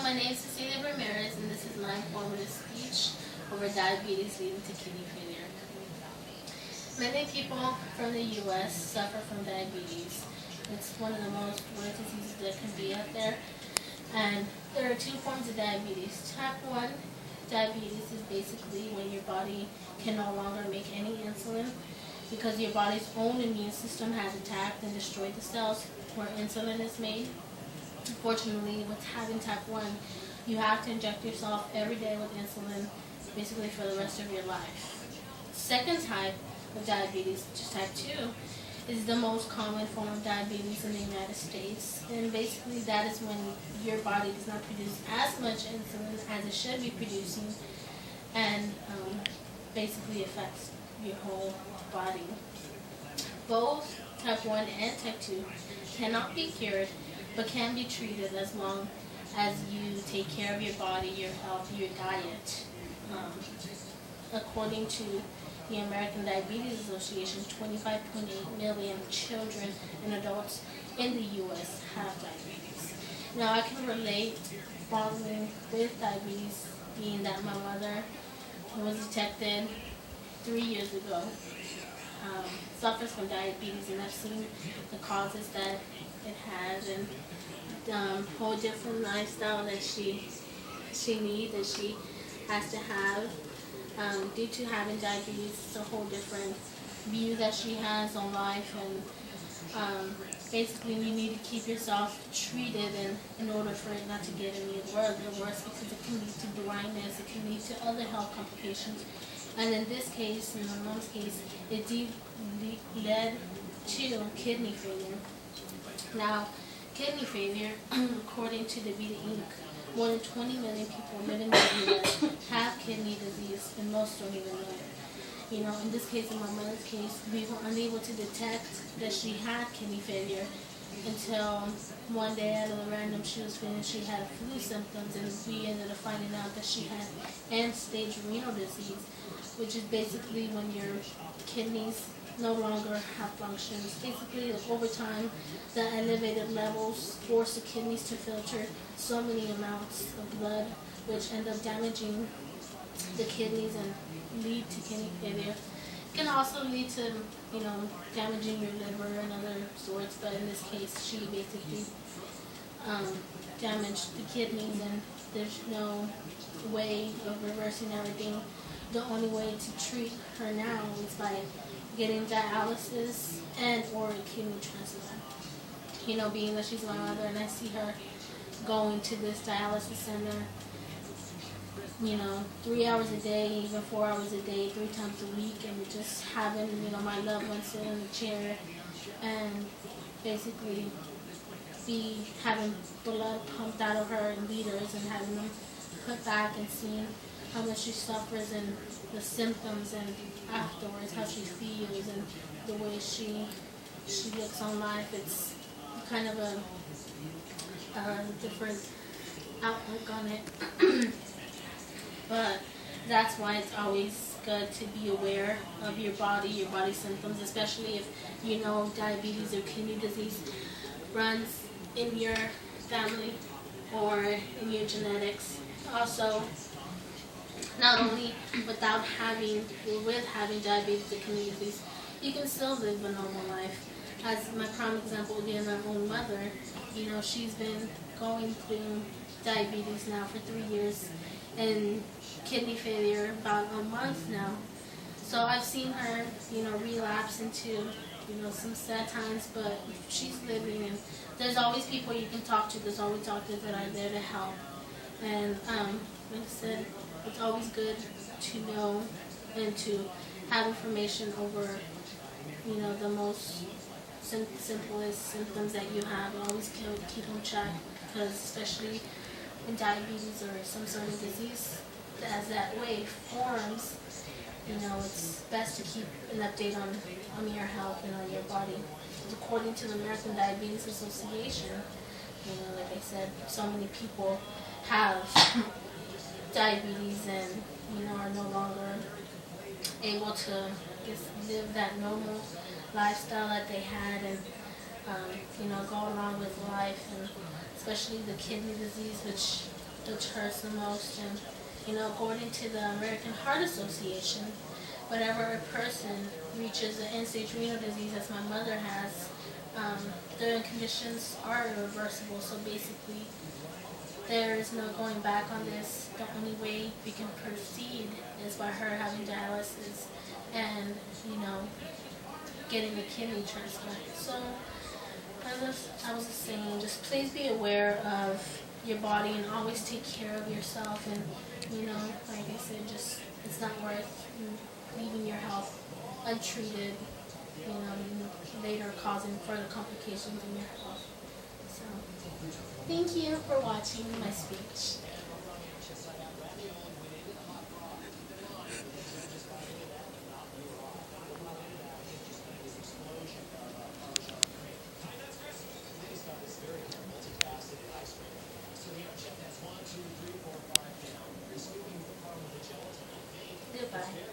My name is Cecilia Ramirez, and this is my informative speech over diabetes leading to kidney failure. Many people from the U.S. suffer from diabetes. It's one of the most rare diseases that can be out there. And there are two forms of diabetes. Type 1 diabetes is basically when your body can no longer make any insulin because your body's own immune system has attacked and destroyed the cells where insulin is made. Unfortunately, with having type 1, you have to inject yourself every day with insulin basically for the rest of your life. Second type of diabetes, which is type 2, is the most common form of diabetes in the United States. And basically that is when your body does not produce as much insulin as it should be producing and basically affects your whole body. Both type 1 and type 2 cannot be cured, but can be treated as long as you take care of your body, your health, your diet. According to the American Diabetes Association, 25.8 million children and adults in the U.S. have diabetes. Now, I can relate probably with diabetes, being that my mother was detected 3 years ago, suffers from diabetes, and I've seen the causes that it has and whole different lifestyle that she needs, that she has to have. Due to having diabetes, it's a whole different view that she has on life, and basically you need to keep yourself treated in order for it not to get any worse, because it can lead to blindness, it can lead to other health complications. And in this case, in my mom's case, it led to kidney failure. Now, kidney failure, according to the Vida Inc., more than 20 million people living in the U.S. have kidney disease, and most don't even know it. You know, in this case, in my mother's case, we were unable to detect that she had kidney failure until one day out of the random she was feeling she had flu symptoms, and we ended up finding out that she had end-stage renal disease, which is basically when your kidneys no longer have functions. Basically, over time, the elevated levels force the kidneys to filter so many amounts of blood, which end up damaging the kidneys and lead to kidney failure. It can also lead to, damaging your liver and other sorts, but in this case, she basically damaged the kidneys, and there's no way of reversing everything. The only way to treat her now is by getting dialysis and or a kidney transplant. Being that she's my mother and I see her going to this dialysis center, 3 hours a day, even 4 hours a day, 3 times a week, and just having, my loved one sit in the chair and basically be having blood pumped out of her in liters and having them put back and seeing how much she suffers and the symptoms and afterwards how she feels and the way she looks on life. It's kind of a different outlook on it. But that's why it's always good to be aware of your body symptoms, especially if diabetes or kidney disease runs in your family or in your genetics. Also, not only with having diabetes or kidney disease, you can still live a normal life. As my prime example being my own mother, she's been going through diabetes now for 3 years and kidney failure about a month now. So I've seen her, relapse into, some sad times, but she's living, and there's always people you can talk to. There's always doctors that are there to help. And like I said, it's always good to know and to have information over, the most simplest symptoms that you have. And always keep them checked, because especially in diabetes or some sort of disease, as that way forms, it's best to keep an update on your health and on your body. According to the American Diabetes Association, like I said, so many people have diabetes and are no longer able to just live that normal lifestyle that they had and go along with life, and especially the kidney disease, which which hurts the most. And according to the American Heart Association, whenever a person reaches an end-stage renal disease, as my mother has, their conditions are irreversible. So basically, there is no going back on this. The only way we can proceed is by her having dialysis and, getting a kidney transplant. So, I was just saying, just please be aware of your body and always take care of yourself. And, like I said, just it's not worth leaving your health untreated, later causing further complications in your health. So, thank you for watching my speech. Goodbye.